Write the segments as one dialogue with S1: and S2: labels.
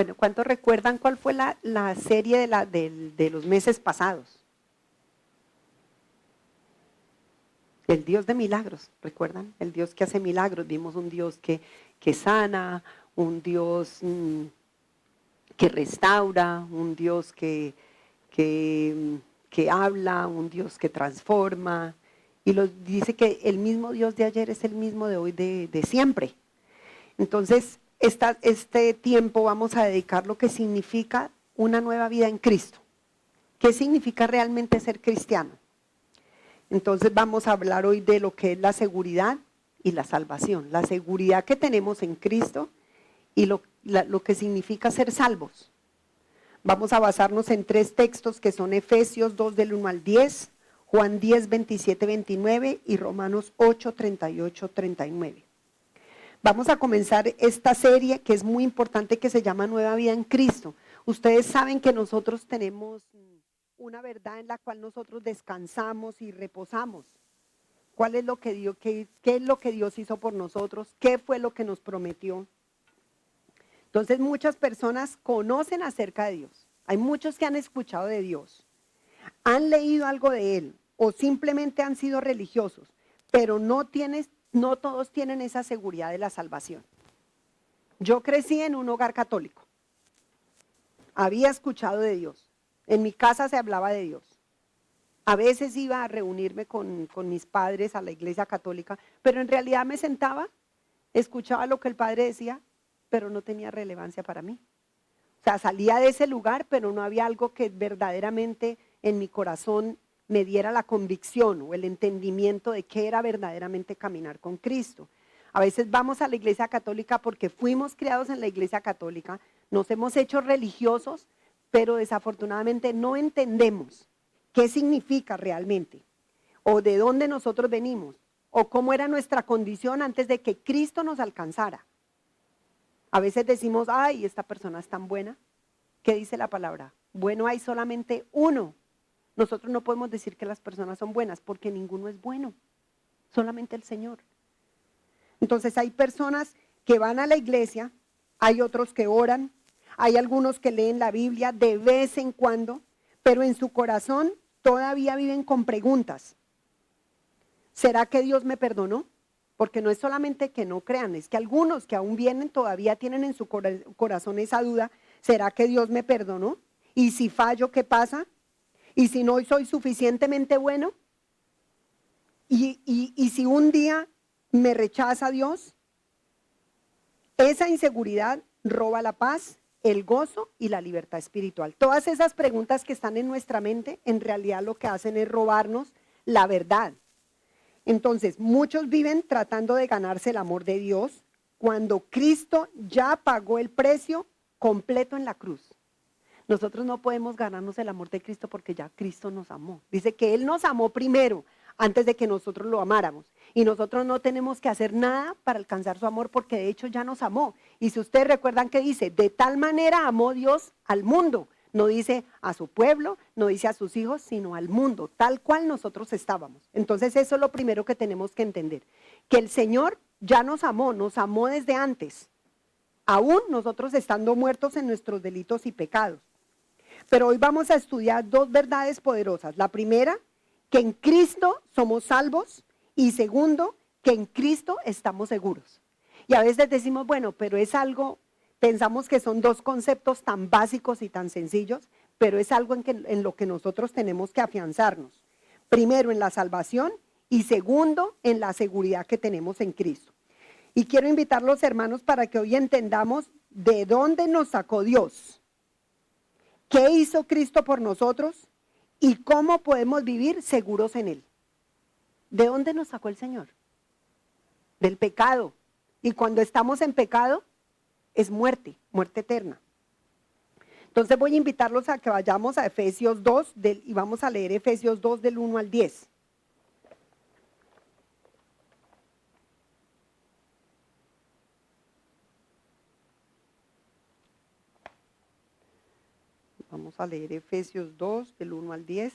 S1: Bueno, ¿cuántos recuerdan cuál fue la serie de los meses pasados? El Dios de milagros, ¿recuerdan? El Dios que hace milagros. Vimos un Dios que sana, un Dios que restaura, un Dios que habla, un Dios que transforma. Y dice que el mismo Dios de ayer es el mismo de hoy, de siempre. Entonces, este tiempo vamos a dedicar lo que significa una nueva vida en Cristo. ¿Qué significa realmente ser cristiano? Entonces vamos a hablar hoy de lo que es la seguridad y la salvación. La seguridad que tenemos en Cristo y lo que significa ser salvos. Vamos a basarnos en 3 textos que son Efesios 2 del 1 al 10, Juan 10, 27, 29 y Romanos 8, 38, 39. Vamos a comenzar esta serie que es muy importante, que se llama Nueva Vida en Cristo. Ustedes saben que nosotros tenemos una verdad en la cual nosotros descansamos y reposamos. ¿Cuál es lo que Dios, qué es lo que Dios hizo por nosotros? ¿Qué fue lo que nos prometió? Entonces muchas personas conocen acerca de Dios. Hay muchos que han escuchado de Dios, han leído algo de Él o simplemente han sido religiosos, pero no todos tienen esa seguridad de la salvación. Yo crecí en un hogar católico. Había escuchado de Dios. En mi casa se hablaba de Dios. A veces iba a reunirme con mis padres a la iglesia católica, pero en realidad me sentaba, escuchaba lo que el padre decía, pero no tenía relevancia para mí. O sea, salía de ese lugar, pero no había algo que verdaderamente en mi corazón me diera la convicción o el entendimiento de qué era verdaderamente caminar con Cristo. A veces vamos a la iglesia católica porque fuimos criados en la iglesia católica, nos hemos hecho religiosos, pero desafortunadamente no entendemos qué significa realmente, o de dónde nosotros venimos, o cómo era nuestra condición antes de que Cristo nos alcanzara. A veces decimos, ay, esta persona es tan buena. ¿Qué dice la palabra? Bueno, hay solamente uno. Nosotros no podemos decir que las personas son buenas porque ninguno es bueno, solamente el Señor. Entonces hay personas que van a la iglesia, hay otros que oran, hay algunos que leen la Biblia de vez en cuando, pero en su corazón todavía viven con preguntas. ¿Será que Dios me perdonó? Porque no es solamente que no crean, es que algunos que aún vienen todavía tienen en su corazón esa duda. ¿Será que Dios me perdonó? ¿Y si fallo, qué pasa? ¿Y si no soy suficientemente bueno? ¿Y si un día me rechaza Dios? Esa inseguridad roba la paz, el gozo y la libertad espiritual. Todas esas preguntas que están en nuestra mente, en realidad lo que hacen es robarnos la verdad. Entonces, muchos viven tratando de ganarse el amor de Dios cuando Cristo ya pagó el precio completo en la cruz. Nosotros no podemos ganarnos el amor de Cristo porque ya Cristo nos amó. Dice que Él nos amó primero, antes de que nosotros lo amáramos. Y nosotros no tenemos que hacer nada para alcanzar su amor porque de hecho ya nos amó. Y si ustedes recuerdan que dice, de tal manera amó Dios al mundo. No dice a su pueblo, no dice a sus hijos, sino al mundo, tal cual nosotros estábamos. Entonces eso es lo primero que tenemos que entender. Que el Señor ya nos amó desde antes. Aún nosotros estando muertos en nuestros delitos y pecados. Pero hoy vamos a estudiar 2 verdades poderosas. La primera, que en Cristo somos salvos, y segundo, que en Cristo estamos seguros. Y a veces decimos, bueno, pero es algo, pensamos que son 2 conceptos tan básicos y tan sencillos, pero es algo en lo que nosotros tenemos que afianzarnos. Primero, en la salvación, y segundo, en la seguridad que tenemos en Cristo. Y quiero invitar a los hermanos para que hoy entendamos de dónde nos sacó Dios. ¿Qué hizo Cristo por nosotros? ¿Y cómo podemos vivir seguros en Él? ¿De dónde nos sacó el Señor? Del pecado. Y cuando estamos en pecado, es muerte, muerte eterna. Entonces voy a invitarlos a que vayamos a Efesios 2, y vamos a leer Efesios 2 del 1 al 10. Vamos a leer Efesios 2, del 1 al 10.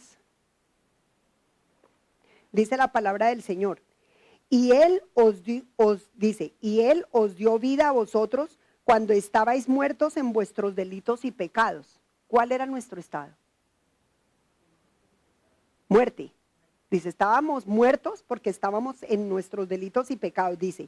S1: Dice la palabra del Señor. Y Él os dio vida a vosotros cuando estabais muertos en vuestros delitos y pecados. ¿Cuál era nuestro estado? Muerte. Dice, estábamos muertos porque estábamos en nuestros delitos y pecados. Dice,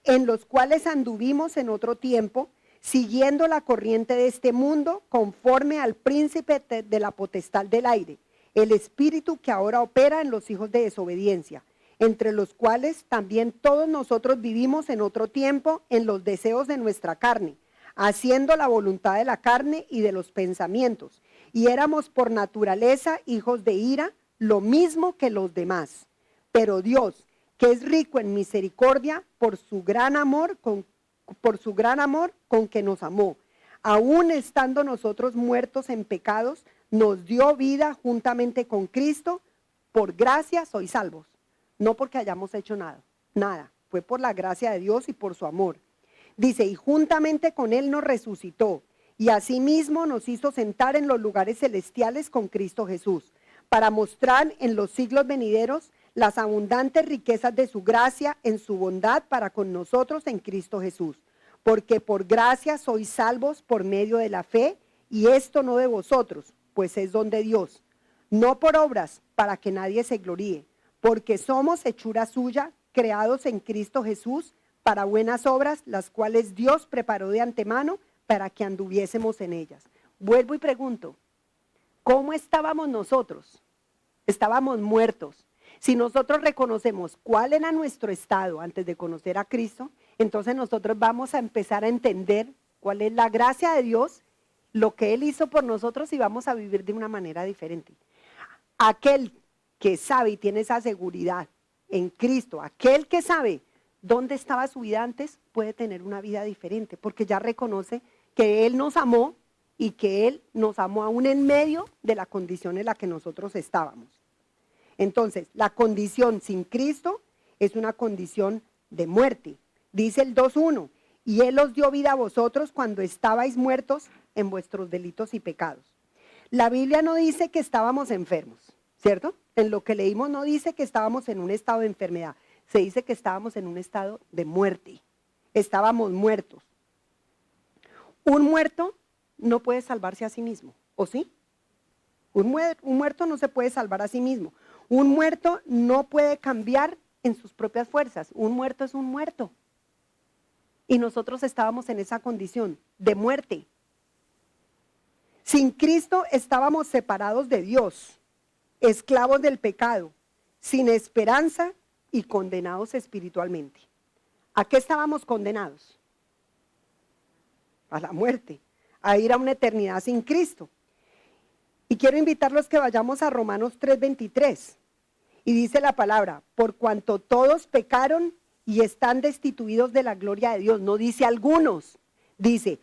S1: en los cuales anduvimos en otro tiempo, siguiendo la corriente de este mundo, conforme al príncipe de la potestad del aire, el espíritu que ahora opera en los hijos de desobediencia, entre los cuales también todos nosotros vivimos en otro tiempo en los deseos de nuestra carne, haciendo la voluntad de la carne y de los pensamientos, y éramos por naturaleza hijos de ira, lo mismo que los demás. Pero Dios, que es rico en misericordia, por su gran amor con que nos amó, aun estando nosotros muertos en pecados, nos dio vida juntamente con Cristo. Por gracia sois salvos, no porque hayamos hecho nada, fue por la gracia de Dios y por su amor. Dice, y juntamente con Él nos resucitó, y asimismo nos hizo sentar en los lugares celestiales con Cristo Jesús, para mostrar en los siglos venideros las abundantes riquezas de su gracia en su bondad para con nosotros en Cristo Jesús. Porque por gracia sois salvos por medio de la fe, y esto no de vosotros, pues es don de Dios, no por obras, para que nadie se gloríe, porque somos hechura suya, creados en Cristo Jesús, para buenas obras, las cuales Dios preparó de antemano para que anduviésemos en ellas. Vuelvo y pregunto, ¿cómo estábamos nosotros? Estábamos muertos. Si nosotros reconocemos cuál era nuestro estado antes de conocer a Cristo, entonces nosotros vamos a empezar a entender cuál es la gracia de Dios, lo que Él hizo por nosotros, y vamos a vivir de una manera diferente. Aquel que sabe y tiene esa seguridad en Cristo, aquel que sabe dónde estaba su vida antes, puede tener una vida diferente, porque ya reconoce que Él nos amó y que Él nos amó aún en medio de la condición en la que nosotros estábamos. Entonces, la condición sin Cristo es una condición de muerte. Dice el 2:1, y Él os dio vida a vosotros cuando estabais muertos en vuestros delitos y pecados. La Biblia no dice que estábamos enfermos, ¿cierto? En lo que leímos no dice que estábamos en un estado de enfermedad, se dice que estábamos en un estado de muerte. Estábamos muertos. Un muerto no puede salvarse a sí mismo, ¿o sí? Un muerto no se puede salvar a sí mismo. Un muerto no puede cambiar en sus propias fuerzas. Un muerto es un muerto. Y nosotros estábamos en esa condición de muerte. Sin Cristo estábamos separados de Dios, esclavos del pecado, sin esperanza y condenados espiritualmente. ¿A qué estábamos condenados? A la muerte, a ir a una eternidad sin Cristo. Y quiero invitarlos que vayamos a Romanos 3:23. Y dice la palabra, por cuanto todos pecaron y están destituidos de la gloria de Dios. No dice algunos, dice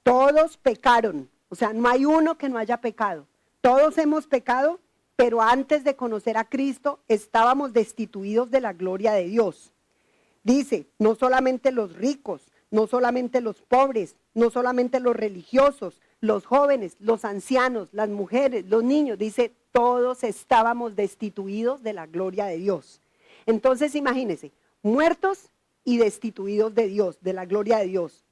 S1: todos pecaron. O sea, no hay uno que no haya pecado. Todos hemos pecado, pero antes de conocer a Cristo estábamos destituidos de la gloria de Dios. Dice, no solamente los ricos, no solamente los pobres, no solamente los religiosos, los jóvenes, los ancianos, las mujeres, los niños, dice, todos estábamos destituidos de la gloria de Dios. Entonces imagínense, muertos y destituidos de Dios, de la gloria de Dios.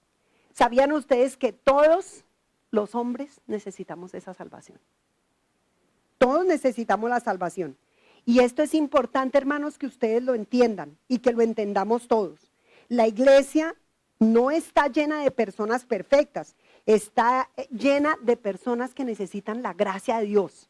S1: ¿Sabían ustedes que todos los hombres necesitamos esa salvación? Todos necesitamos la salvación. Y esto es importante, hermanos, que ustedes lo entiendan y que lo entendamos todos. La iglesia no está llena de personas perfectas, está llena de personas que necesitan la gracia de Dios.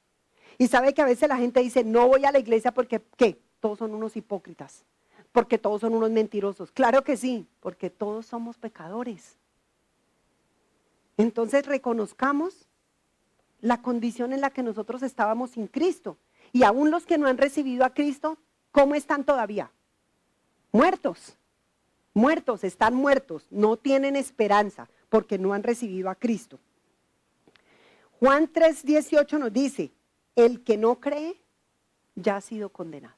S1: Y sabe que a veces la gente dice, no voy a la iglesia porque, ¿qué? Todos son unos hipócritas, porque todos son unos mentirosos. Claro que sí, porque todos somos pecadores. Entonces reconozcamos la condición en la que nosotros estábamos sin Cristo. Y aún los que no han recibido a Cristo, ¿cómo están todavía? Muertos. Muertos, están muertos, no tienen esperanza porque no han recibido a Cristo. Juan 3:18 nos dice, el que no cree ya ha sido condenado.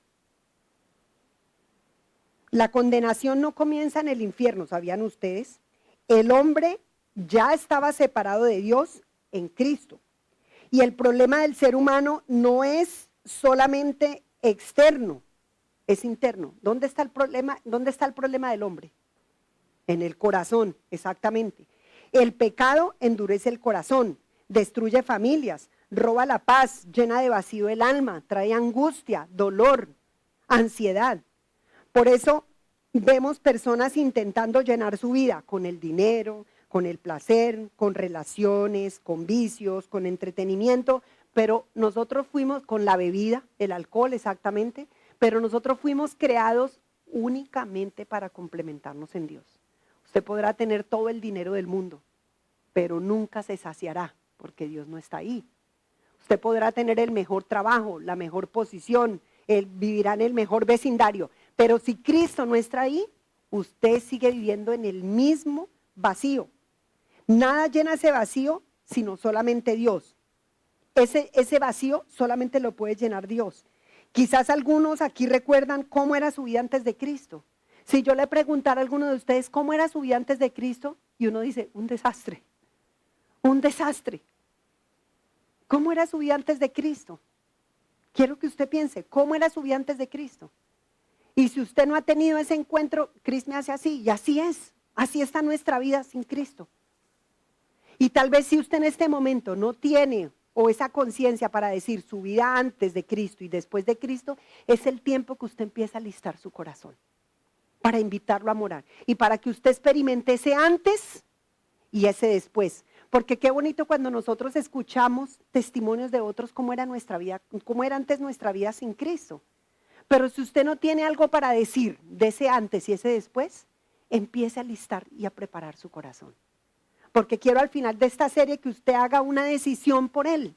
S1: La condenación no comienza en el infierno, ¿sabían ustedes? El hombre ya estaba separado de Dios en Cristo. Y el problema del ser humano no es solamente externo, es interno. ¿Dónde está el problema? ¿Dónde está el problema del hombre? En el corazón, exactamente. El pecado endurece el corazón, destruye familias, roba la paz, llena de vacío el alma, trae angustia, dolor, ansiedad. Por eso vemos personas intentando llenar su vida con el dinero, con el placer, con relaciones, con vicios, con entretenimiento, pero nosotros fuimos con la bebida, el alcohol exactamente, pero nosotros fuimos creados únicamente para complementarnos en Dios. Usted podrá tener todo el dinero del mundo, pero nunca se saciará porque Dios no está ahí. Usted podrá tener el mejor trabajo, la mejor posición, vivirá en el mejor vecindario, pero si Cristo no está ahí, usted sigue viviendo en el mismo vacío. Nada llena ese vacío, sino solamente Dios. Ese vacío solamente lo puede llenar Dios. Quizás algunos aquí recuerdan cómo era su vida antes de Cristo. Si yo le preguntara a alguno de ustedes cómo era su vida antes de Cristo, y uno dice, un desastre, un desastre. ¿Cómo era su vida antes de Cristo? Quiero que usted piense, ¿cómo era su vida antes de Cristo? Y si usted no ha tenido ese encuentro, Cristo me hace así, y así está nuestra vida sin Cristo. Y tal vez si usted en este momento no tiene o esa conciencia para decir su vida antes de Cristo y después de Cristo, es el tiempo que usted empieza a alistar su corazón para invitarlo a morar y para que usted experimente ese antes y ese después. Porque qué bonito cuando nosotros escuchamos testimonios de otros cómo era nuestra vida, cómo era antes nuestra vida sin Cristo. Pero si usted no tiene algo para decir de ese antes y ese después, empiece a listar y a preparar su corazón. Porque quiero al final de esta serie que usted haga una decisión por él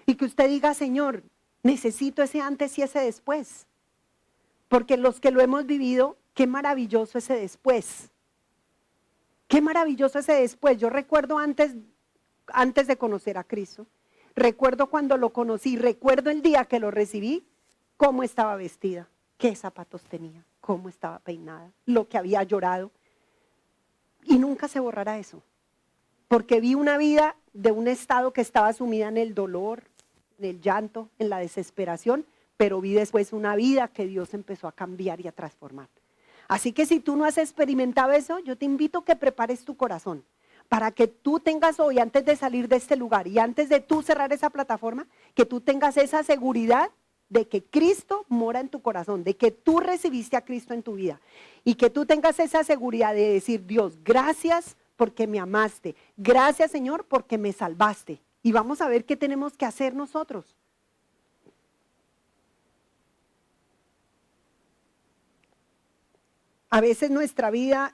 S1: y que usted diga, Señor, necesito ese antes y ese después. Porque los que lo hemos vivido, qué maravilloso ese después. Qué maravilloso ese después. Yo recuerdo antes de conocer a Cristo, recuerdo cuando lo conocí, recuerdo el día que lo recibí, cómo estaba vestida, qué zapatos tenía, cómo estaba peinada, lo que había llorado. Y nunca se borrará eso. Porque vi una vida de un estado que estaba sumida en el dolor, en el llanto, en la desesperación, pero vi después una vida que Dios empezó a cambiar y a transformar. Así que si tú no has experimentado eso, yo te invito a que prepares tu corazón para que tú tengas hoy, antes de salir de este lugar y antes de tú cerrar esa plataforma, que tú tengas esa seguridad de que Cristo mora en tu corazón, de que tú recibiste a Cristo en tu vida y que tú tengas esa seguridad de decir, Dios, gracias porque me amaste, gracias Señor porque me salvaste. Y vamos a ver qué tenemos que hacer nosotros. A veces nuestra vida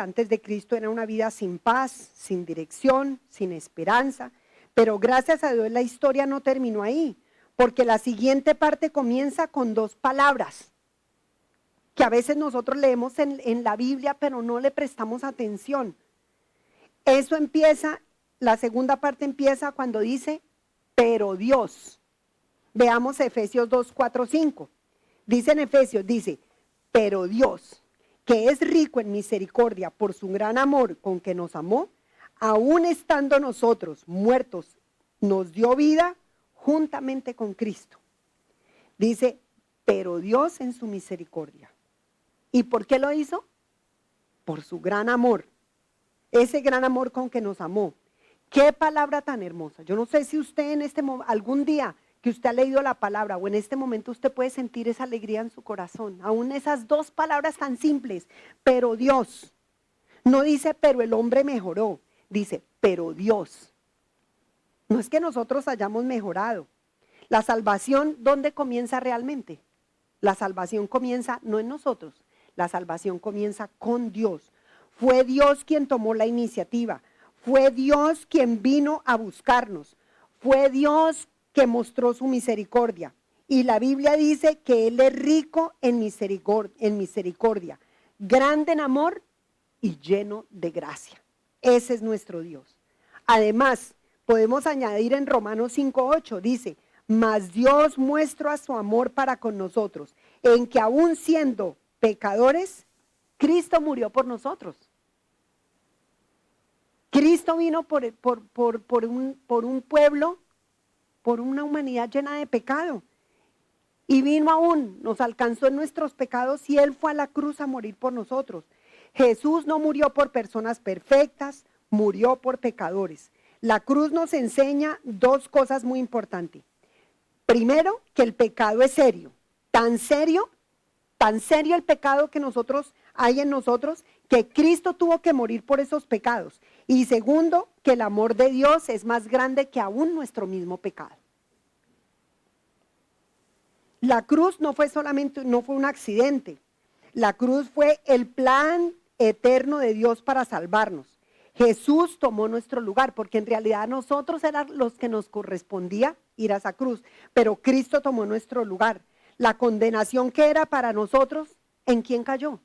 S1: antes de Cristo era una vida sin paz, sin dirección, sin esperanza, pero gracias a Dios la historia no terminó ahí, porque la siguiente parte comienza con 2 palabras, que a veces nosotros leemos en la Biblia, pero no le prestamos atención. Eso empieza, la segunda parte empieza cuando dice, pero Dios. Veamos Efesios 2, 4, 5. Dice en Efesios, dice, pero Dios, que es rico en misericordia por su gran amor con que nos amó, aun estando nosotros muertos, nos dio vida juntamente con Cristo. Dice, pero Dios en su misericordia. ¿Y por qué lo hizo? Por su gran amor. Ese gran amor con que nos amó. Qué palabra tan hermosa. Yo no sé si usted en este momento, algún día que usted ha leído la palabra o en este momento usted puede sentir esa alegría en su corazón. Aún esas 2 palabras tan simples, pero Dios. No dice, pero el hombre mejoró. Dice, pero Dios. No es que nosotros hayamos mejorado. La salvación, ¿dónde comienza realmente? La salvación comienza no en nosotros. La salvación comienza con Dios. Fue Dios quien tomó la iniciativa. Fue Dios quien vino a buscarnos. Fue Dios que mostró su misericordia. Y la Biblia dice que Él es rico en misericordia, grande en amor y lleno de gracia. Ese es nuestro Dios. Además, podemos añadir en Romanos 5:8, dice, mas Dios muestra su amor para con nosotros, en que aún siendo pecadores, Cristo murió por nosotros. Cristo vino por un pueblo, por una humanidad llena de pecado. Y vino aún, nos alcanzó en nuestros pecados y Él fue a la cruz a morir por nosotros. Jesús no murió por personas perfectas, murió por pecadores. La cruz nos enseña dos cosas muy importantes. Primero, que el pecado es serio. Tan serio el pecado que hay en nosotros, que Cristo tuvo que morir por esos pecados. Y segundo, que el amor de Dios es más grande que aún nuestro mismo pecado. La cruz no fue un accidente. La cruz fue el plan eterno de Dios para salvarnos. Jesús tomó nuestro lugar, porque en realidad nosotros eran los que nos correspondía ir a esa cruz, pero Cristo tomó nuestro lugar. La condenación que era para nosotros, ¿en quién cayó?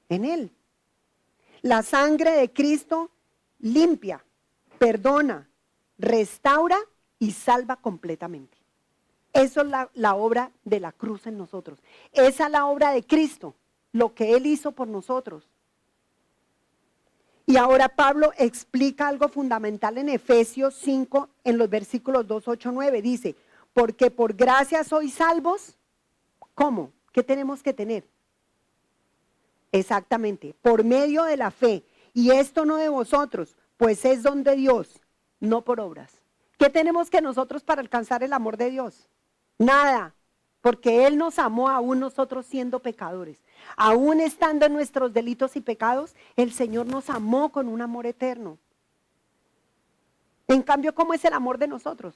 S1: En Él. La sangre de Cristo limpia, perdona, restaura y salva completamente. Eso es la obra de la cruz en nosotros. Esa es la obra de Cristo, lo que Él hizo por nosotros. Y ahora Pablo explica algo fundamental en Efesios 5, en los versículos 2, 8, 9. Dice, porque por gracia sois salvos. ¿Cómo? ¿Qué tenemos que tener? Exactamente, por medio de la fe. Y esto no de vosotros, pues es don de Dios, no por obras. ¿Qué tenemos que nosotros para alcanzar el amor de Dios? Nada, porque Él nos amó aún nosotros siendo pecadores. Aún estando en nuestros delitos y pecados, el Señor nos amó con un amor eterno. En cambio, ¿cómo es el amor de nosotros?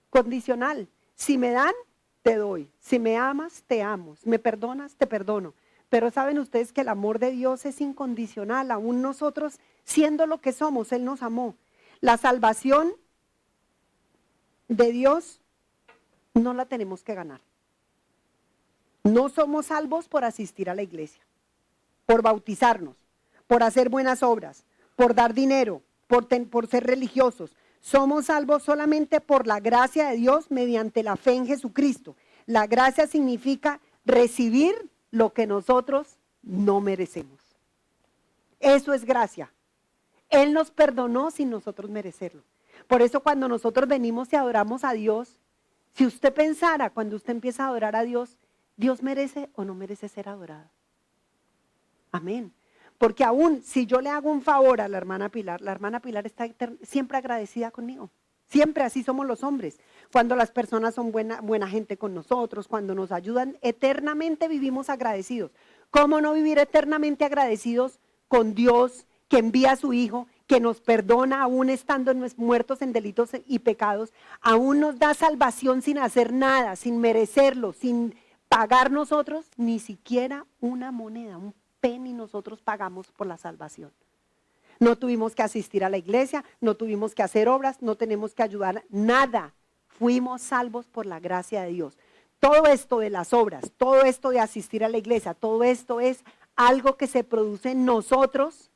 S1: Condicional. Si me dan, te doy. Si me amas, te amo. Si me perdonas, te perdono. Pero saben ustedes que el amor de Dios es incondicional. Aún nosotros, siendo lo que somos, Él nos amó. La salvación de Dios no la tenemos que ganar. No somos salvos por asistir a la iglesia, por bautizarnos, por hacer buenas obras, por dar dinero, por ser religiosos. Somos salvos solamente por la gracia de Dios mediante la fe en Jesucristo. La gracia significa recibir lo que nosotros no merecemos. Eso es gracia. Él nos perdonó sin nosotros merecerlo. Por eso cuando nosotros venimos y adoramos a Dios, si usted pensara cuando usted empieza a adorar a Dios, ¿Dios merece o no merece ser adorado? Amén. Porque aún si yo le hago un favor a la hermana Pilar está siempre agradecida conmigo. Siempre así somos los hombres. Cuando las personas son buena gente con nosotros, cuando nos ayudan, eternamente vivimos agradecidos. ¿Cómo no vivir eternamente agradecidos con Dios que envía a su Hijo, que nos perdona aún estando muertos en delitos y pecados, aún nos da salvación sin hacer nada, sin merecerlo, sin pagar nosotros ni siquiera una moneda, un penny nosotros pagamos por la salvación? No tuvimos que asistir a la iglesia, no tuvimos que hacer obras, no tenemos que ayudar, nada. Fuimos salvos por la gracia de Dios. Todo esto de las obras, todo esto de asistir a la iglesia, todo esto es algo que se produce en nosotros,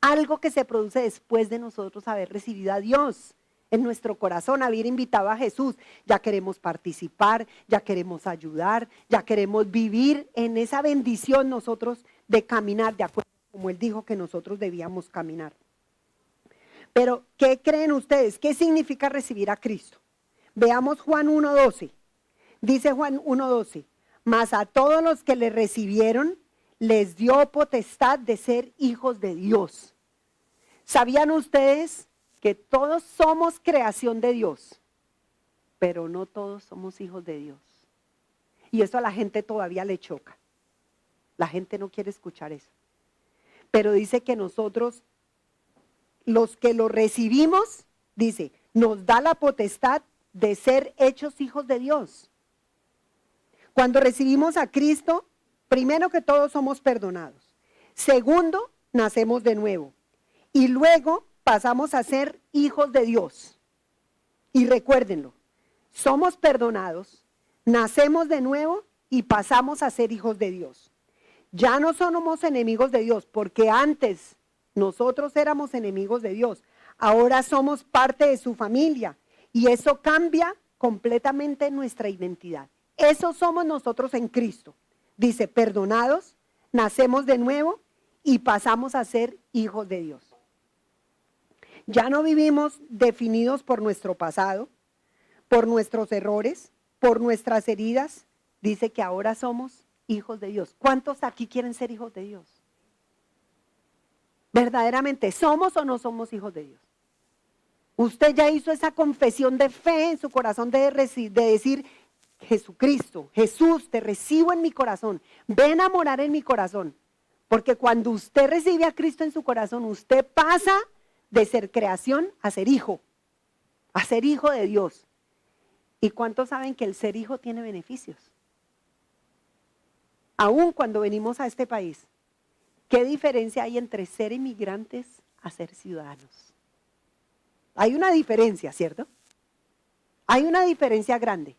S1: algo que se produce después de nosotros haber recibido a Dios en nuestro corazón, haber invitado a Jesús. Ya queremos participar, ya queremos ayudar, ya queremos vivir en esa bendición nosotros de caminar de acuerdo como Él dijo que nosotros debíamos caminar. Pero, ¿qué creen ustedes? ¿Qué significa recibir a Cristo? Veamos Juan 1:12. Dice Juan 1:12, mas a todos los que le recibieron, les dio potestad de ser hijos de Dios. ¿Sabían ustedes que todos somos creación de Dios? Pero no todos somos hijos de Dios. Y eso a la gente todavía le choca. La gente no quiere escuchar eso. Pero dice que nosotros, los que lo recibimos, dice, nos da la potestad de ser hechos hijos de Dios. Cuando recibimos a Cristo, primero que todo somos perdonados. Segundo, nacemos de nuevo. Y luego pasamos a ser hijos de Dios. Y recuérdenlo, somos perdonados, nacemos de nuevo y pasamos a ser hijos de Dios. Ya no somos enemigos de Dios, porque antes nosotros éramos enemigos de Dios. Ahora somos parte de su familia y eso cambia completamente nuestra identidad. Eso somos nosotros en Cristo. Dice, perdonados, nacemos de nuevo y pasamos a ser hijos de Dios. Ya no vivimos definidos por nuestro pasado, por nuestros errores, por nuestras heridas. Dice que ahora somos hijos de Dios. ¿Cuántos aquí quieren ser hijos de Dios? ¿Verdaderamente somos o no somos hijos de Dios? Usted ya hizo esa confesión de fe en su corazón de decir, Jesucristo, Jesús, te recibo en mi corazón, ven a morar en mi corazón. Porque cuando usted recibe a Cristo en su corazón, usted pasa de ser creación a ser hijo de Dios. ¿Y cuántos saben que el ser hijo tiene beneficios? Aún cuando venimos a este país, ¿qué diferencia hay entre ser inmigrantes a ser ciudadanos? Hay una diferencia, ¿cierto? Hay una diferencia grande.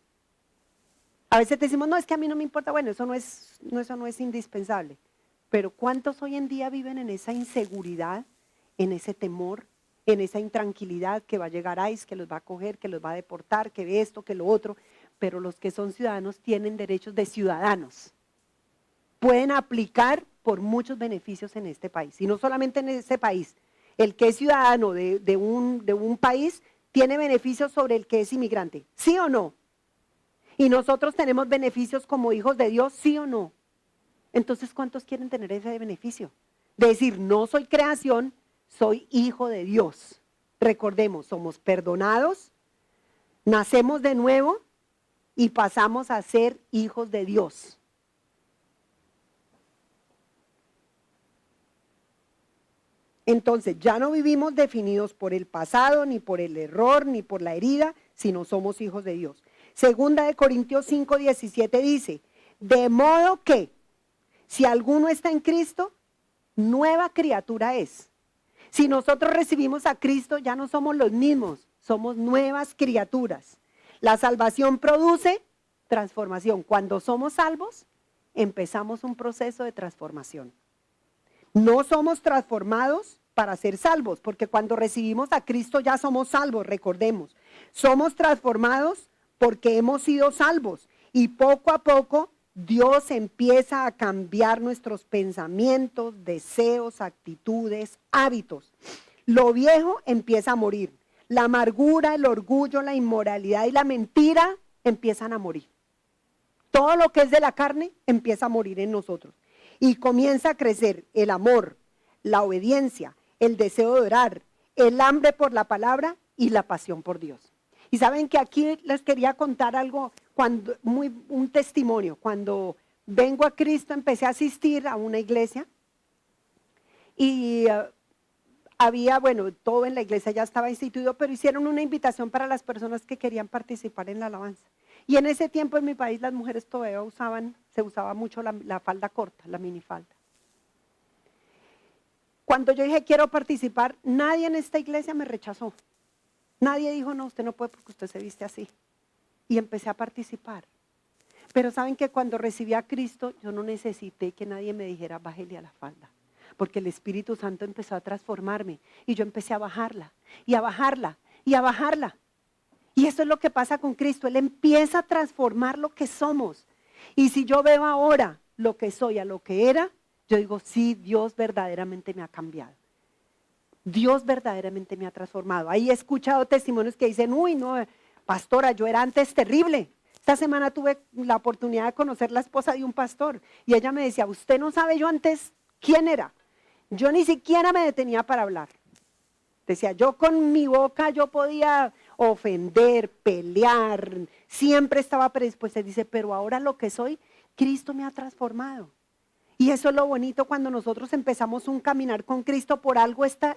S1: A veces decimos, no, es que a mí no me importa, bueno, eso no es indispensable. Pero ¿cuántos hoy en día viven en esa inseguridad, en ese temor, en esa intranquilidad que va a llegar ICE, que los va a coger, que los va a deportar, que esto, que lo otro? Pero los que son ciudadanos tienen derechos de ciudadanos. Pueden aplicar por muchos beneficios en este país. Y no solamente en este país. El que es ciudadano de un país tiene beneficios sobre el que es inmigrante. ¿Sí o no? Y nosotros tenemos beneficios como hijos de Dios, ¿sí o no? Entonces, ¿cuántos quieren tener ese beneficio? De decir, no soy creación, soy hijo de Dios. Recordemos, somos perdonados, nacemos de nuevo y pasamos a ser hijos de Dios. Entonces, ya no vivimos definidos por el pasado, ni por el error, ni por la herida, sino somos hijos de Dios. Segunda de Corintios 5:17 dice, de modo que, si alguno está en Cristo, nueva criatura es. Si nosotros recibimos a Cristo, ya no somos los mismos, somos nuevas criaturas. La salvación produce transformación. Cuando somos salvos, empezamos un proceso de transformación. No somos transformados para ser salvos, porque cuando recibimos a Cristo ya somos salvos, recordemos. Somos transformados porque hemos sido salvos y poco a poco Dios empieza a cambiar nuestros pensamientos, deseos, actitudes, hábitos. Lo viejo empieza a morir. La amargura, el orgullo, la inmoralidad y la mentira empiezan a morir. Todo lo que es de la carne empieza a morir en nosotros. Y comienza a crecer el amor, la obediencia, el deseo de orar, el hambre por la palabra y la pasión por Dios. Y saben que aquí les quería contar algo, un testimonio. Cuando vengo a Cristo empecé a asistir a una iglesia y había, todo en la iglesia ya estaba instituido, pero hicieron una invitación para las personas que querían participar en la alabanza. Y en ese tiempo en mi país las mujeres todavía se usaba mucho la falda corta, la minifalda. Cuando yo dije quiero participar, nadie en esta iglesia me rechazó. Nadie dijo, no, usted no puede porque usted se viste así. Y empecé a participar. Pero saben que cuando recibí a Cristo, yo no necesité que nadie me dijera, bájele a la falda. Porque el Espíritu Santo empezó a transformarme. Y yo empecé a bajarla, y a bajarla, y a bajarla. Y eso es lo que pasa con Cristo. Él empieza a transformar lo que somos. Y si yo veo ahora lo que soy a lo que era, yo digo, sí, Dios verdaderamente me ha cambiado. Dios verdaderamente me ha transformado. Ahí he escuchado testimonios que dicen, uy, no, pastora, yo era antes terrible. Esta semana tuve la oportunidad de conocer la esposa de un pastor y ella me decía, usted no sabe yo antes quién era. Yo ni siquiera me detenía para hablar. Decía, yo con mi boca yo podía ofender, pelear, siempre estaba predispuesta. Dice, pero ahora lo que soy, Cristo me ha transformado. Y eso es lo bonito cuando nosotros empezamos un caminar con Cristo. Por algo esta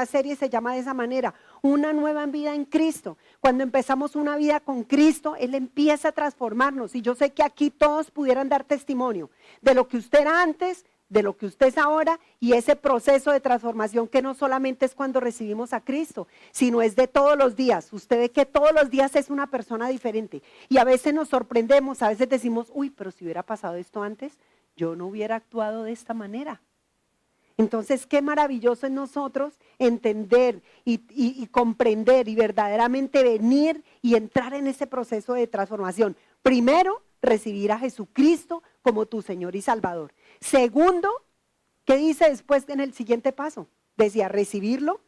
S1: serie se llama de esa manera, una nueva vida en Cristo. Cuando empezamos una vida con Cristo, Él empieza a transformarnos. Y yo sé que aquí todos pudieran dar testimonio de lo que usted era antes, de lo que usted es ahora y ese proceso de transformación que no solamente es cuando recibimos a Cristo, sino es de todos los días. Usted ve que todos los días es una persona diferente. Y a veces nos sorprendemos, a veces decimos, uy, pero si hubiera pasado esto antes, yo no hubiera actuado de esta manera. Entonces, qué maravilloso en nosotros entender y comprender y verdaderamente venir y entrar en ese proceso de transformación. Primero, recibir a Jesucristo como tu Señor y Salvador. Segundo, ¿qué dice después en el siguiente paso? Decía, recibirlo,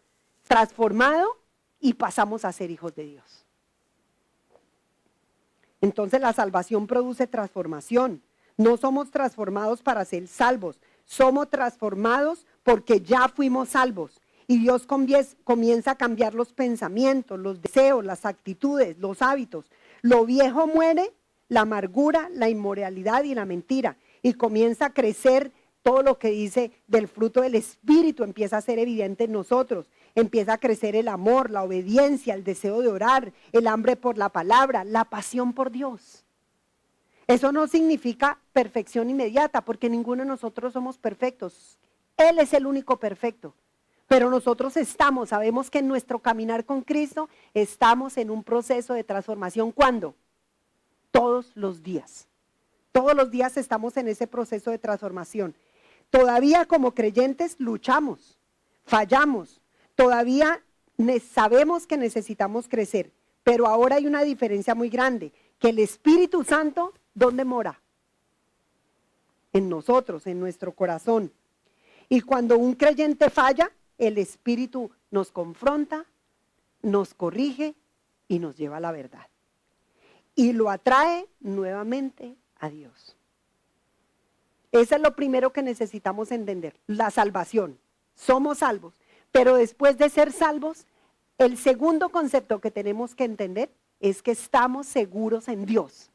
S1: transformado y pasamos a ser hijos de Dios. Entonces, la salvación produce transformación. No somos transformados para ser salvos, somos transformados porque ya fuimos salvos. Y Dios comienza a cambiar los pensamientos, los deseos, las actitudes, los hábitos. Lo viejo muere, la amargura, la inmoralidad y la mentira. Y comienza a crecer todo lo que dice del fruto del Espíritu, empieza a ser evidente en nosotros. Empieza a crecer el amor, la obediencia, el deseo de orar, el hambre por la palabra, la pasión por Dios. Eso no significa perfección inmediata, porque ninguno de nosotros somos perfectos. Él es el único perfecto. Pero nosotros sabemos que en nuestro caminar con Cristo estamos en un proceso de transformación. ¿Cuándo? Todos los días. Todos los días estamos en ese proceso de transformación. Todavía como creyentes luchamos, fallamos. Todavía sabemos que necesitamos crecer. Pero ahora hay una diferencia muy grande. Que el Espíritu Santo, ¿dónde mora? En nosotros, en nuestro corazón. Y cuando un creyente falla, el Espíritu nos confronta, nos corrige y nos lleva a la verdad. Y lo atrae nuevamente a Dios. Eso es lo primero que necesitamos entender, la salvación. Somos salvos, pero después de ser salvos, el segundo concepto que tenemos que entender es que estamos seguros en Dios.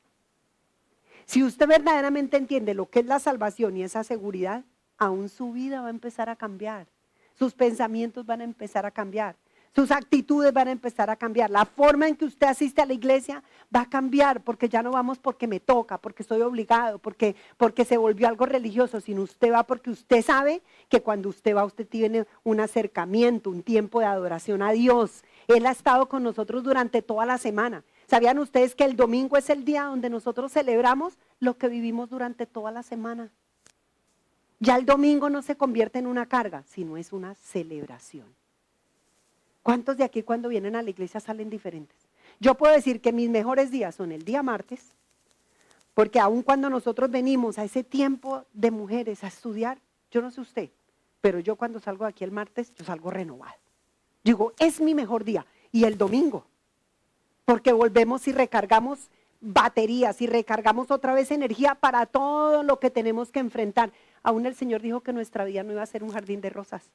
S1: Si usted verdaderamente entiende lo que es la salvación y esa seguridad, aún su vida va a empezar a cambiar. Sus pensamientos van a empezar a cambiar. Sus actitudes van a empezar a cambiar. La forma en que usted asiste a la iglesia va a cambiar, porque ya no vamos porque me toca, porque estoy obligado, porque se volvió algo religioso, sino usted va porque usted sabe que cuando usted va, usted tiene un acercamiento, un tiempo de adoración a Dios. Él ha estado con nosotros durante toda la semana. ¿Sabían ustedes que el domingo es el día donde nosotros celebramos lo que vivimos durante toda la semana? Ya el domingo no se convierte en una carga, sino es una celebración. ¿Cuántos de aquí cuando vienen a la iglesia salen diferentes? Yo puedo decir que mis mejores días son el día martes, porque aun cuando nosotros venimos a ese tiempo de mujeres a estudiar, yo no sé usted, pero yo cuando salgo de aquí el martes, yo salgo renovado. Digo, es mi mejor día. Y el domingo, porque volvemos y recargamos baterías y recargamos otra vez energía para todo lo que tenemos que enfrentar. Aún el Señor dijo que nuestra vida no iba a ser un jardín de rosas.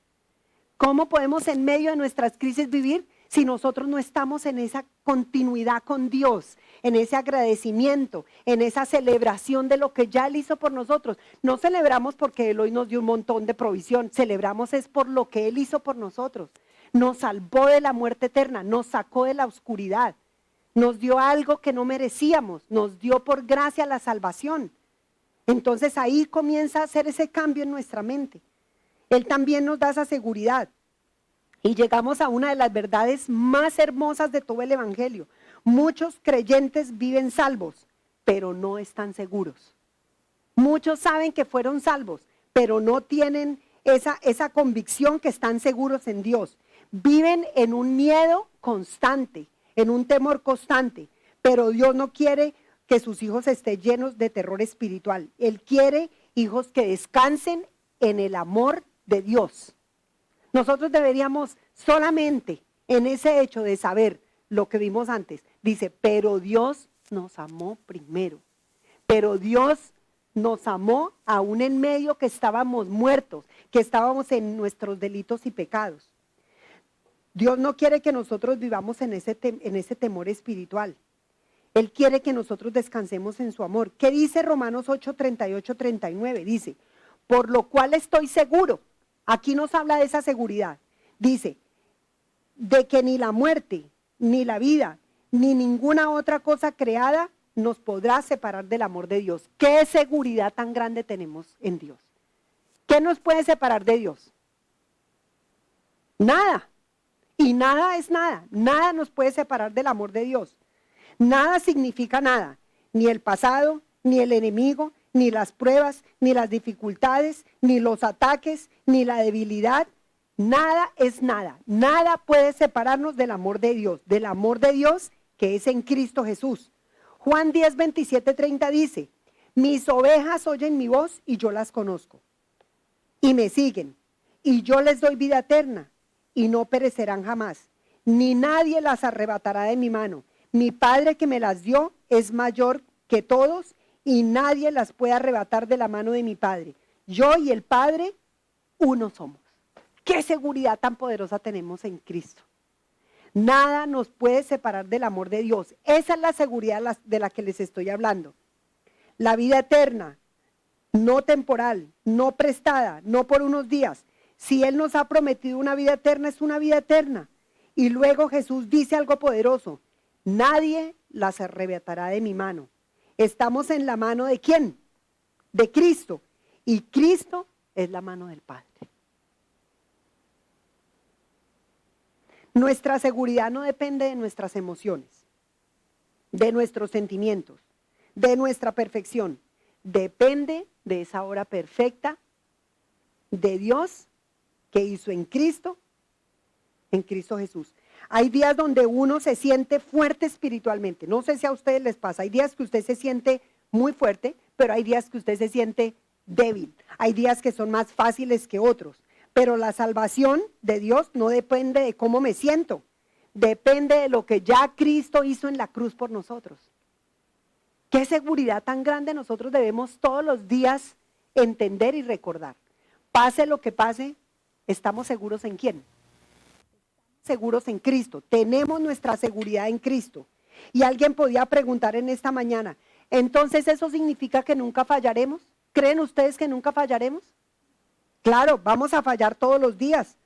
S1: ¿Cómo podemos en medio de nuestras crisis vivir si nosotros no estamos en esa continuidad con Dios, en ese agradecimiento, en esa celebración de lo que ya Él hizo por nosotros? No celebramos porque Él hoy nos dio un montón de provisión, celebramos es por lo que Él hizo por nosotros. Nos salvó de la muerte eterna, nos sacó de la oscuridad, nos dio algo que no merecíamos, nos dio por gracia la salvación. Entonces ahí comienza a hacer ese cambio en nuestra mente. Él también nos da esa seguridad. Y llegamos a una de las verdades más hermosas de todo el Evangelio. Muchos creyentes viven salvos, pero no están seguros. Muchos saben que fueron salvos, pero no tienen esa convicción que están seguros en Dios. Viven en un miedo constante, en un temor constante, pero Dios no quiere que sus hijos estén llenos de terror espiritual. Él quiere hijos que descansen en el amor de Dios. Nosotros deberíamos solamente en ese hecho de saber lo que vimos antes, dice, pero Dios nos amó primero. Pero Dios nos amó aún en medio que estábamos muertos, que estábamos en nuestros delitos y pecados. Dios no quiere que nosotros vivamos en ese temor espiritual. Él quiere que nosotros descansemos en su amor. ¿Qué dice Romanos 8, 38, 39? Dice, por lo cual estoy seguro. Aquí nos habla de esa seguridad. Dice, de que ni la muerte, ni la vida, ni ninguna otra cosa creada nos podrá separar del amor de Dios. ¿Qué seguridad tan grande tenemos en Dios? ¿Qué nos puede separar de Dios? Nada. Y nada es nada. Nada nos puede separar del amor de Dios. Nada significa nada. Ni el pasado, ni el enemigo, ni las pruebas, ni las dificultades, ni los ataques, ni la debilidad. Nada es nada. Nada puede separarnos del amor de Dios que es en Cristo Jesús. Juan 10, 27, 30 dice, mis ovejas oyen mi voz y yo las conozco. Y me siguen. Y yo les doy vida eterna y no perecerán jamás. Ni nadie las arrebatará de mi mano. Mi Padre que me las dio es mayor que todos y nadie las puede arrebatar de la mano de mi Padre. Yo y el Padre, uno somos. ¿Qué seguridad tan poderosa tenemos en Cristo? Nada nos puede separar del amor de Dios. Esa es la seguridad de la que les estoy hablando. La vida eterna, no temporal, no prestada, no por unos días. Si Él nos ha prometido una vida eterna, es una vida eterna. Y luego Jesús dice algo poderoso: nadie las arrebatará de mi mano. Estamos en la mano ¿de quién? De Cristo. Y Cristo es la mano del Padre. Nuestra seguridad no depende de nuestras emociones, de nuestros sentimientos, de nuestra perfección. Depende de esa obra perfecta de Dios que hizo en Cristo Jesús. Hay días donde uno se siente fuerte espiritualmente. No sé si a ustedes les pasa. Hay días que usted se siente muy fuerte, pero hay días que usted se siente débil. Hay días que son más fáciles que otros. Pero la salvación de Dios no depende de cómo me siento. Depende de lo que ya Cristo hizo en la cruz por nosotros. Qué seguridad tan grande nosotros debemos todos los días entender y recordar. Pase lo que pase, ¿estamos seguros en quién? Seguros en Cristo. Tenemos nuestra seguridad en Cristo. Y alguien podía preguntar en esta mañana, ¿entonces eso significa que nunca fallaremos? ¿Creen ustedes que nunca fallaremos? Claro, vamos a fallar todos los días.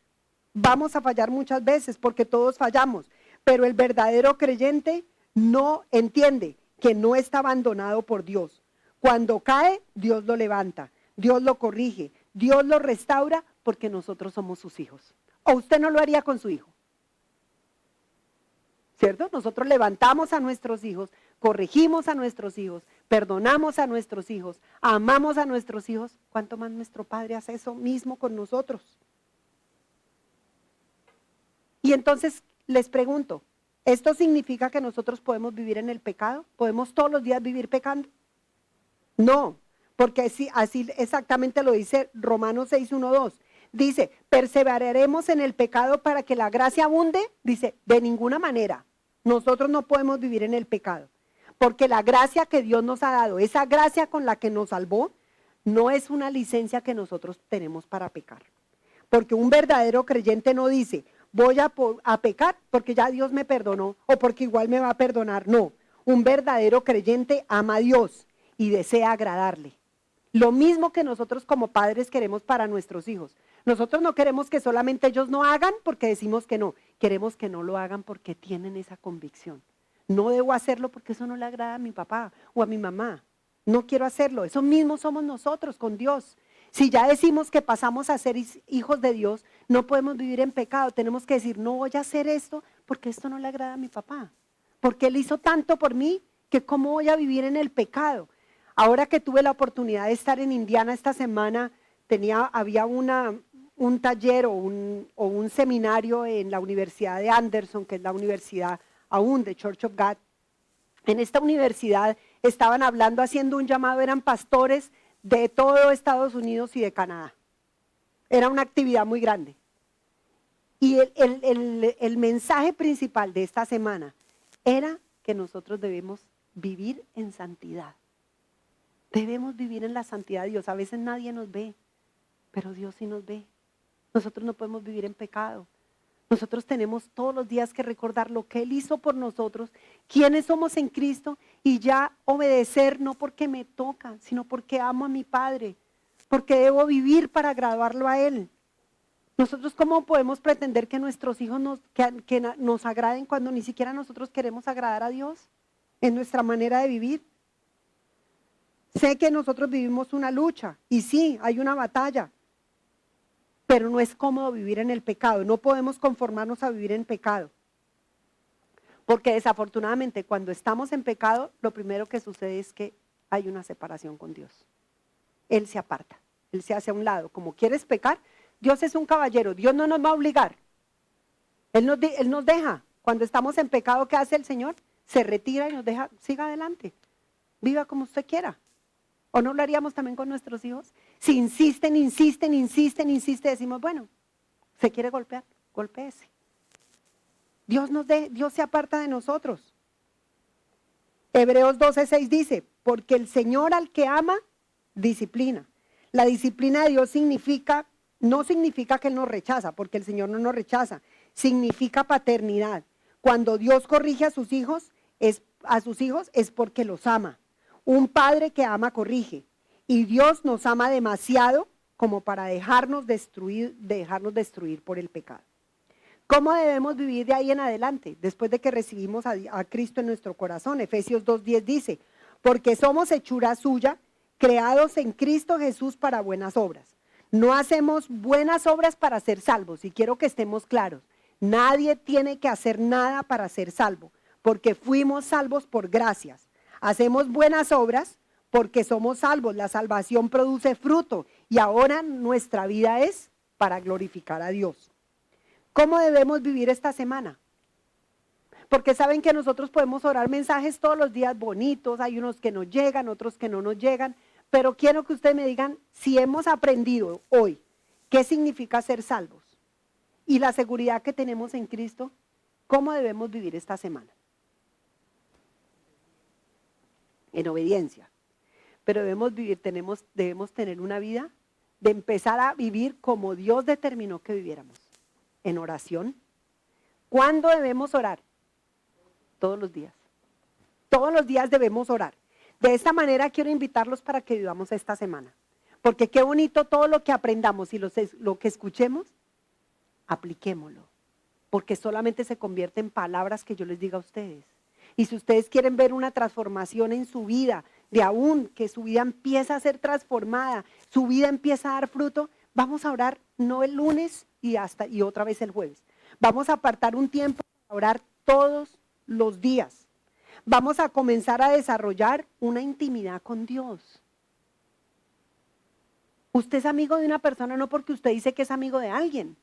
S1: Vamos a fallar muchas veces porque todos fallamos. Pero el verdadero creyente no entiende que no está abandonado por Dios. Cuando cae, Dios lo levanta, Dios lo corrige, Dios lo restaura porque nosotros somos sus hijos. ¿O usted no lo haría con su hijo? ¿Cierto? Nosotros levantamos a nuestros hijos, corregimos a nuestros hijos, perdonamos a nuestros hijos, amamos a nuestros hijos. ¿Cuánto más nuestro Padre hace eso mismo con nosotros? Y entonces les pregunto, ¿esto significa que nosotros podemos vivir en el pecado? ¿Podemos todos los días vivir pecando? No, porque así exactamente lo dice Romanos 6:1-2. Dice, ¿perseveraremos en el pecado para que la gracia abunde? Dice, de ninguna manera. Nosotros no podemos vivir en el pecado, porque la gracia que Dios nos ha dado, esa gracia con la que nos salvó, no es una licencia que nosotros tenemos para pecar. Porque un verdadero creyente no dice, voy a pecar porque ya Dios me perdonó o porque igual me va a perdonar. No, un verdadero creyente ama a Dios y desea agradarle. Lo mismo que nosotros como padres queremos para nuestros hijos. Nosotros no queremos que solamente ellos no hagan porque decimos que no. Queremos que no lo hagan porque tienen esa convicción. No debo hacerlo porque eso no le agrada a mi papá o a mi mamá. No quiero hacerlo. Eso mismo somos nosotros con Dios. Si ya decimos que pasamos a ser hijos de Dios, no podemos vivir en pecado. Tenemos que decir, no voy a hacer esto porque esto no le agrada a mi papá. Porque Él hizo tanto por mí que cómo voy a vivir en el pecado. Ahora que tuve la oportunidad de estar en Indiana esta semana, había un taller o un seminario en la Universidad de Anderson, que es la universidad aún de Church of God. En esta universidad estaban hablando, haciendo un llamado, eran pastores de todo Estados Unidos y de Canadá. Era una actividad muy grande. Y el mensaje principal de esta semana era que nosotros debemos vivir en santidad. Debemos vivir en la santidad de Dios. A veces nadie nos ve, pero Dios sí nos ve. Nosotros no podemos vivir en pecado. Nosotros tenemos todos los días que recordar lo que Él hizo por nosotros, quiénes somos en Cristo y ya obedecer no porque me toca, sino porque amo a mi Padre, porque debo vivir para agradarlo a Él. Nosotros, ¿cómo podemos pretender que nuestros hijos nos agraden cuando ni siquiera nosotros queremos agradar a Dios en nuestra manera de vivir? Sé que nosotros vivimos una lucha y sí, hay una batalla, pero no es cómodo vivir en el pecado. No podemos conformarnos a vivir en pecado. Porque desafortunadamente cuando estamos en pecado, lo primero que sucede es que hay una separación con Dios. Él se aparta, Él se hace a un lado. Como quieres pecar, Dios es un caballero, Dios no nos va a obligar. Él nos deja. Cuando estamos en pecado, ¿qué hace el Señor? Se retira y nos deja, siga adelante, viva como usted quiera. ¿O no lo haríamos también con nuestros hijos? Si insisten, decimos, bueno, se quiere golpear, golpéese. Dios se aparta de nosotros. Hebreos 12:6 dice, porque el Señor al que ama, disciplina. La disciplina de Dios significa no significa que Él nos rechaza, porque el Señor no nos rechaza, significa paternidad. Cuando Dios corrige a sus hijos es porque los ama. Un padre que ama corrige. Y Dios nos ama demasiado como para dejarnos destruir por el pecado. ¿Cómo debemos vivir de ahí en adelante? Después de que recibimos a Cristo en nuestro corazón. Efesios 2:10 dice, porque somos hechura suya, creados en Cristo Jesús para buenas obras. No hacemos buenas obras para ser salvos, y quiero que estemos claros. Nadie tiene que hacer nada para ser salvo, porque fuimos salvos por gracias. Hacemos buenas obras porque somos salvos. La salvación produce fruto y ahora nuestra vida es para glorificar a Dios. ¿Cómo debemos vivir esta semana? Porque saben que nosotros podemos orar mensajes todos los días bonitos, hay unos que nos llegan, otros que no nos llegan, pero quiero que ustedes me digan si hemos aprendido hoy qué significa ser salvos y la seguridad que tenemos en Cristo, ¿cómo debemos vivir esta semana? En obediencia. Pero debemos tener una vida de empezar a vivir como Dios determinó que viviéramos. En oración. ¿Cuándo debemos orar? Todos los días. Todos los días debemos orar. De esta manera quiero invitarlos para que vivamos esta semana. Porque qué bonito todo lo que aprendamos y lo que escuchemos, apliquémoslo. Porque solamente se convierte en palabras que yo les diga a ustedes. Y si ustedes quieren ver una transformación en su vida, de aún que su vida empieza a ser transformada, su vida empieza a dar fruto, vamos a orar no el lunes y otra vez el jueves. Vamos a apartar un tiempo para orar todos los días. Vamos a comenzar a desarrollar una intimidad con Dios. Usted es amigo de una persona no porque usted dice que es amigo de alguien.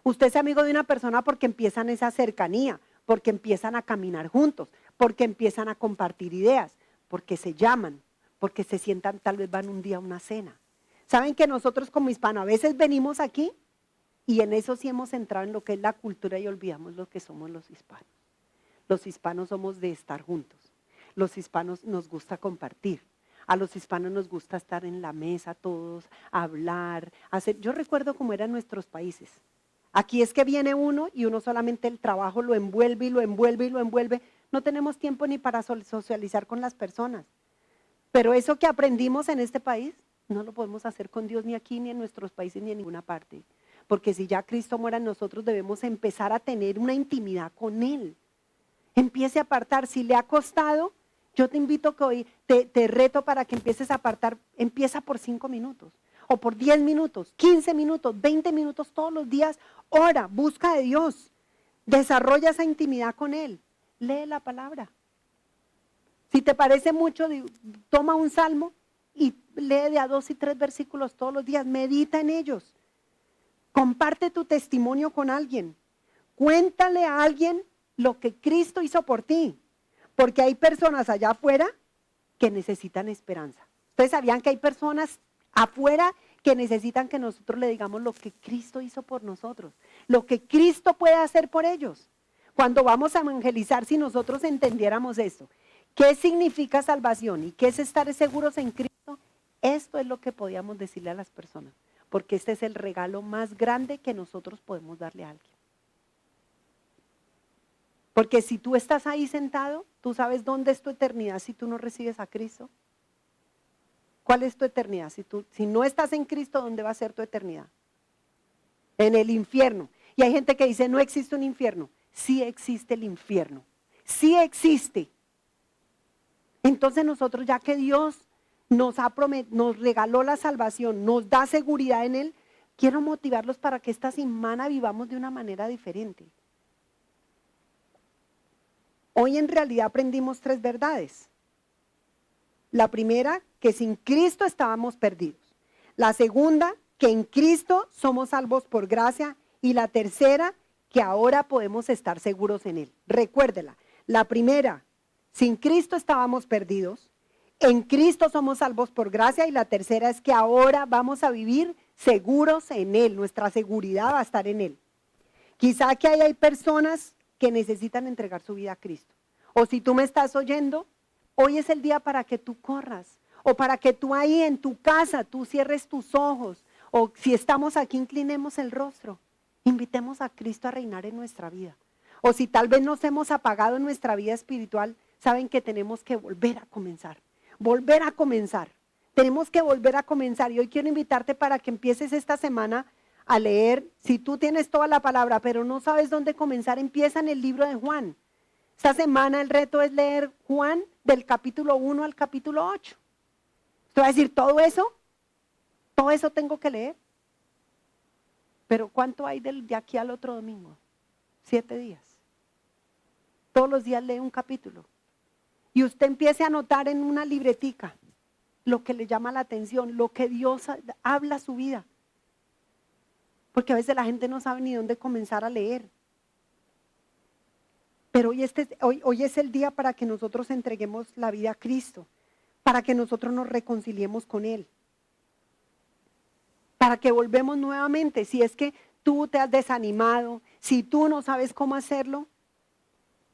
S1: Usted es amigo de una persona porque empiezan esa cercanía, porque empiezan a caminar juntos, porque empiezan a compartir ideas, porque se llaman, porque se sientan, tal vez van un día a una cena. ¿Saben que nosotros como hispanos a veces venimos aquí y en eso sí hemos entrado en lo que es la cultura y olvidamos lo que somos los hispanos? Los hispanos somos de estar juntos. Los hispanos nos gusta compartir. A los hispanos nos gusta estar en la mesa todos, hablar, hacer. Yo recuerdo cómo eran nuestros países. Aquí es que viene uno y uno solamente el trabajo lo envuelve y lo envuelve y lo envuelve. No tenemos tiempo ni para socializar con las personas. Pero eso que aprendimos en este país, no lo podemos hacer con Dios ni aquí, ni en nuestros países, ni en ninguna parte. Porque si ya Cristo muera en nosotros, debemos empezar a tener una intimidad con Él. Empiece a apartar. Si le ha costado, yo te invito que hoy, te reto para que empieces a apartar. Empieza por 5 minutos, o por 10 minutos, 15 minutos, 20 minutos todos los días. Ora, busca de Dios. Desarrolla esa intimidad con Él. Lee la palabra. Si te parece mucho, toma un salmo y lee de a 2 y 3 versículos todos los días. Medita en ellos. Comparte tu testimonio con alguien. Cuéntale a alguien lo que Cristo hizo por ti. Porque hay personas allá afuera que necesitan esperanza. ¿Ustedes sabían que hay personas afuera que necesitan que nosotros le digamos lo que Cristo hizo por nosotros? Lo que Cristo puede hacer por ellos. Cuando vamos a evangelizar, si nosotros entendiéramos esto, ¿qué significa salvación y qué es estar seguros en Cristo? Esto es lo que podíamos decirle a las personas, porque este es el regalo más grande que nosotros podemos darle a alguien. Porque si tú estás ahí sentado, ¿tú sabes dónde es tu eternidad si tú no recibes a Cristo? ¿Cuál es tu eternidad? Si no estás en Cristo, ¿dónde va a ser tu eternidad? En el infierno. Y hay gente que dice, no existe un infierno. Sí existe el infierno. Sí existe. Entonces nosotros, ya que Dios nos regaló la salvación, nos da seguridad en Él, quiero motivarlos para que esta semana vivamos de una manera diferente. Hoy en realidad aprendimos 3 verdades. La primera, que sin Cristo estábamos perdidos. La segunda, que en Cristo somos salvos por gracia. Y la tercera, que ahora podemos estar seguros en Él. Recuérdela. La primera, sin Cristo estábamos perdidos. En Cristo somos salvos por gracia. Y la tercera es que ahora vamos a vivir seguros en Él. Nuestra seguridad va a estar en Él. Quizá que hay personas que necesitan entregar su vida a Cristo. O si tú me estás oyendo, hoy es el día para que tú corras. O para que tú ahí en tu casa, tú cierres tus ojos. o si estamos aquí, inclinemos el rostro, invitemos a Cristo a reinar en nuestra vida. O si tal vez nos hemos apagado en nuestra vida espiritual, saben que tenemos que volver a comenzar, volver a comenzar. Tenemos que volver a comenzar y hoy quiero invitarte para que empieces esta semana a leer. Si tú tienes toda la palabra pero no sabes dónde comenzar, empieza en el libro de Juan. Esta semana el reto es leer Juan del capítulo 1 al capítulo 8. Te va a decir, todo eso tengo que leer. Pero ¿cuánto hay de aquí al otro domingo? 7 días. Todos los días lee un capítulo. Y usted empiece a anotar en una libretica lo que le llama la atención, lo que Dios habla a su vida. Porque a veces la gente no sabe ni dónde comenzar a leer. Pero hoy es el día para que nosotros entreguemos la vida a Cristo, para que nosotros nos reconciliemos con Él, para que volvemos nuevamente. Si es que tú te has desanimado, si tú no sabes cómo hacerlo,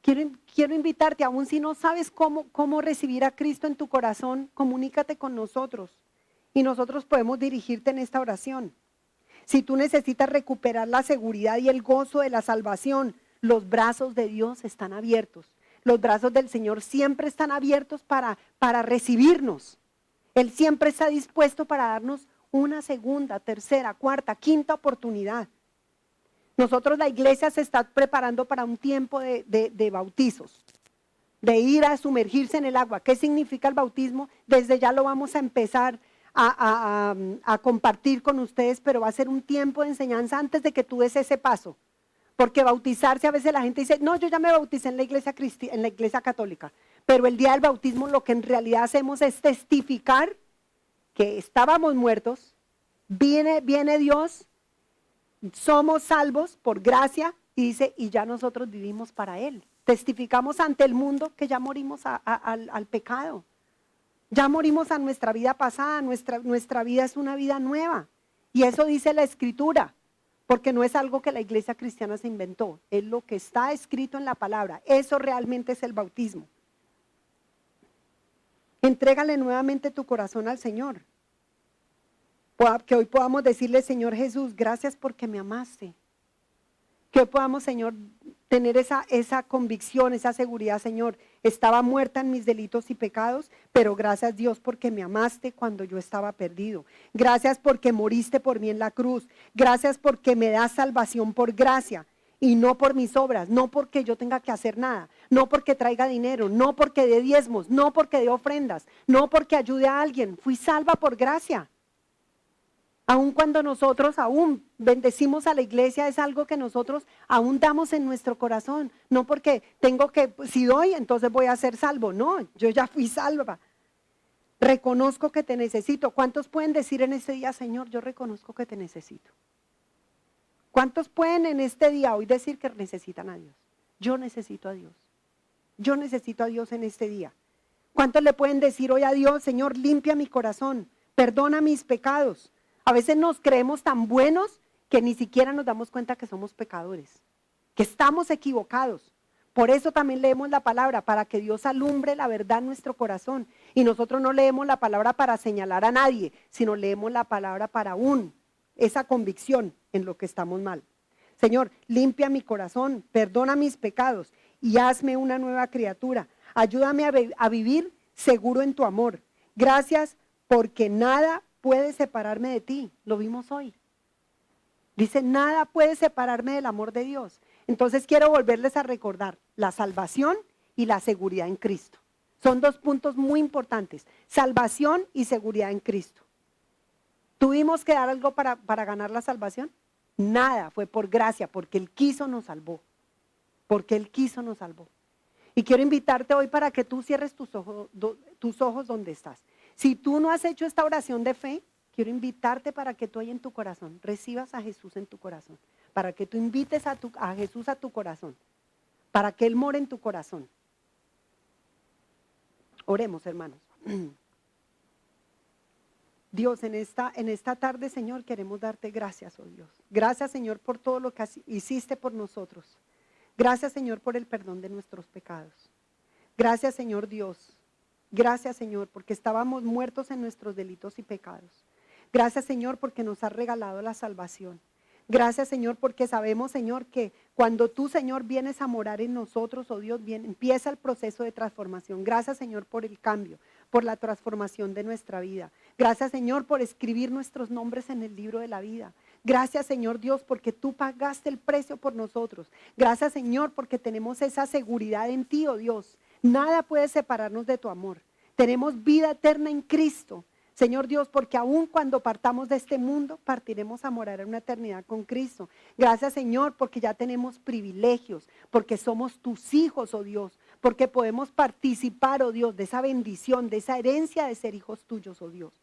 S1: quiero invitarte, aún si no sabes cómo recibir a Cristo en tu corazón, comunícate con nosotros y nosotros podemos dirigirte en esta oración. Si tú necesitas recuperar la seguridad y el gozo de la salvación, los brazos de Dios están abiertos. Los brazos del Señor siempre están abiertos para recibirnos. Él siempre está dispuesto para darnos una segunda, tercera, cuarta, quinta oportunidad. Nosotros, la iglesia, se está preparando para un tiempo de bautizos, de ir a sumergirse en el agua. ¿Qué significa el bautismo? Desde ya lo vamos a empezar a compartir con ustedes, pero va a ser un tiempo de enseñanza antes de que tú des ese paso. Porque bautizarse, a veces la gente dice, no, yo ya me bauticé en la iglesia católica. Pero el día del bautismo lo que en realidad hacemos es testificar que estábamos muertos, viene Dios, somos salvos por gracia, y dice, y ya nosotros vivimos para Él. Testificamos ante el mundo que ya morimos al pecado. Ya morimos a nuestra vida pasada, nuestra vida es una vida nueva. Y eso dice la Escritura, porque no es algo que la iglesia cristiana se inventó, es lo que está escrito en la palabra. Eso realmente es el bautismo. Entrégale nuevamente tu corazón al Señor. Que hoy podamos decirle, Señor Jesús, gracias porque me amaste. Que hoy podamos, Señor, tener esa convicción, esa seguridad, Señor. Estaba muerta en mis delitos y pecados, pero gracias Dios porque me amaste cuando yo estaba perdido. Gracias porque moriste por mí en la cruz. Gracias porque me das salvación por gracia y no por mis obras, no porque yo tenga que hacer nada, no porque traiga dinero, no porque dé diezmos, no porque dé ofrendas, no porque ayude a alguien. Fui salva por gracia. Aun cuando nosotros aún bendecimos a la iglesia, es algo que nosotros aún damos en nuestro corazón. No porque si doy, entonces voy a ser salvo. No, yo ya fui salva. Reconozco que te necesito. ¿Cuántos pueden decir en este día, Señor, yo reconozco que te necesito? ¿Cuántos pueden en este día hoy decir que necesitan a Dios? Yo necesito a Dios. Yo necesito a Dios en este día. ¿Cuántos le pueden decir hoy a Dios, Señor, limpia mi corazón, perdona mis pecados? A veces nos creemos tan buenos que ni siquiera nos damos cuenta que somos pecadores, que estamos equivocados. Por eso también leemos la palabra, para que Dios alumbre la verdad en nuestro corazón. Y nosotros no leemos la palabra para señalar a nadie, sino leemos la palabra para esa convicción en lo que estamos mal. Señor, limpia mi corazón, perdona mis pecados y hazme una nueva criatura. Ayúdame a vivir seguro en tu amor. Gracias porque nada puede separarme de ti. Lo vimos hoy. Dice, nada puede separarme del amor de Dios. Entonces quiero volverles a recordar la salvación y la seguridad en Cristo. Son dos puntos muy importantes, salvación y seguridad en Cristo. ¿Tuvimos que dar algo para ganar la salvación? Nada, fue por gracia, porque Él quiso nos salvó. Porque Él quiso nos salvó. Y quiero invitarte hoy para que tú cierres tus ojos donde estás. Si tú no has hecho esta oración de fe, quiero invitarte para que tú ahí en tu corazón recibas a Jesús en tu corazón. Para que tú invites a Jesús a tu corazón. Para que Él more en tu corazón. Oremos, hermanos. Dios, en esta tarde, Señor, queremos darte gracias, oh Dios. Gracias, Señor, por todo lo que hiciste por nosotros. Gracias, Señor, por el perdón de nuestros pecados. Gracias, Señor Dios. Gracias, Señor, porque estábamos muertos en nuestros delitos y pecados. Gracias, Señor, porque nos has regalado la salvación. Gracias, Señor, porque sabemos, Señor, que cuando tú, Señor, vienes a morar en nosotros, oh Dios, empieza el proceso de transformación. Gracias, Señor, por el cambio, por la transformación de nuestra vida. Gracias, Señor, por escribir nuestros nombres en el libro de la vida. Gracias, Señor Dios, porque tú pagaste el precio por nosotros. Gracias, Señor, porque tenemos esa seguridad en ti, oh Dios. Nada puede separarnos de tu amor. Tenemos vida eterna en Cristo. Señor Dios, porque aun cuando partamos de este mundo, partiremos a morar en una eternidad con Cristo. Gracias, Señor, porque ya tenemos privilegios, porque somos tus hijos, oh Dios, porque podemos participar, oh Dios, de esa bendición, de esa herencia de ser hijos tuyos, oh Dios.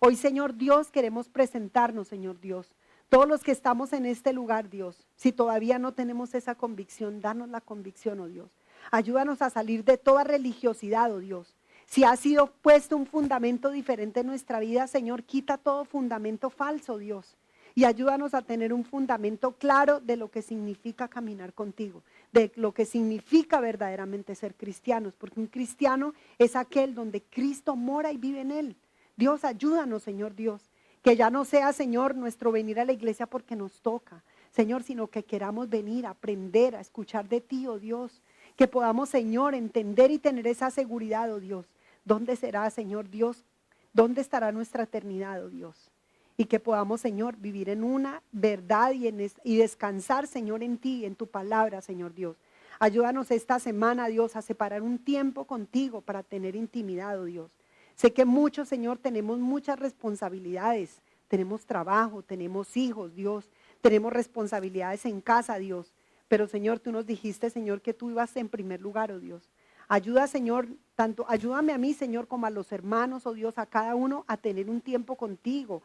S1: Hoy, Señor Dios, queremos presentarnos, Señor Dios. Todos los que estamos en este lugar, Dios, si todavía no tenemos esa convicción, danos la convicción, oh Dios. Ayúdanos a salir de toda religiosidad, oh Dios. Si ha sido puesto un fundamento diferente en nuestra vida, Señor, quita todo fundamento falso, Dios. Y ayúdanos a tener un fundamento claro de lo que significa caminar contigo, de lo que significa verdaderamente ser cristianos, porque un cristiano es aquel donde Cristo mora y vive en él. Dios, ayúdanos, Señor Dios, que ya no sea, Señor, nuestro venir a la iglesia porque nos toca, Señor, sino que queramos venir a aprender, a escuchar de ti, oh Dios, que podamos, Señor, entender y tener esa seguridad, oh Dios. ¿Dónde será, Señor Dios? ¿Dónde estará nuestra eternidad, oh Dios? Y que podamos, Señor, vivir en una verdad y descansar, Señor, en ti, en tu palabra, Señor Dios. Ayúdanos esta semana, Dios, a separar un tiempo contigo para tener intimidad, oh Dios. Sé que muchos, Señor, tenemos muchas responsabilidades. Tenemos trabajo, tenemos hijos, Dios. Tenemos responsabilidades en casa, Dios. Pero, Señor, tú nos dijiste, Señor, que tú ibas en primer lugar, oh Dios. Ayuda, Señor, ayúdame a mí, Señor, como a los hermanos, oh Dios, a cada uno a tener un tiempo contigo,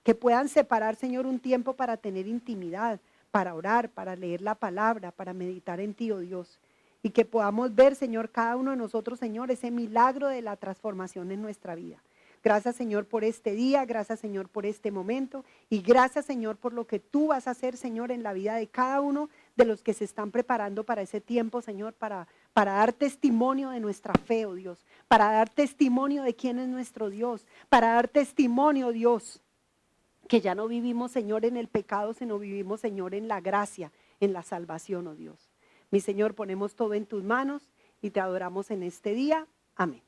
S1: que puedan separar, Señor, un tiempo para tener intimidad, para orar, para leer la palabra, para meditar en ti, oh Dios. Y que podamos ver, Señor, cada uno de nosotros, Señor, ese milagro de la transformación en nuestra vida. Gracias, Señor, por este día, gracias, Señor, por este momento y gracias, Señor, por lo que tú vas a hacer, Señor, en la vida de cada uno de los que se están preparando para ese tiempo, Señor, para dar testimonio de nuestra fe, oh Dios, para dar testimonio de quién es nuestro Dios, para dar testimonio, Dios, que ya no vivimos, Señor, en el pecado, sino vivimos, Señor, en la gracia, en la salvación, oh Dios. Mi Señor, ponemos todo en tus manos y te adoramos en este día. Amén.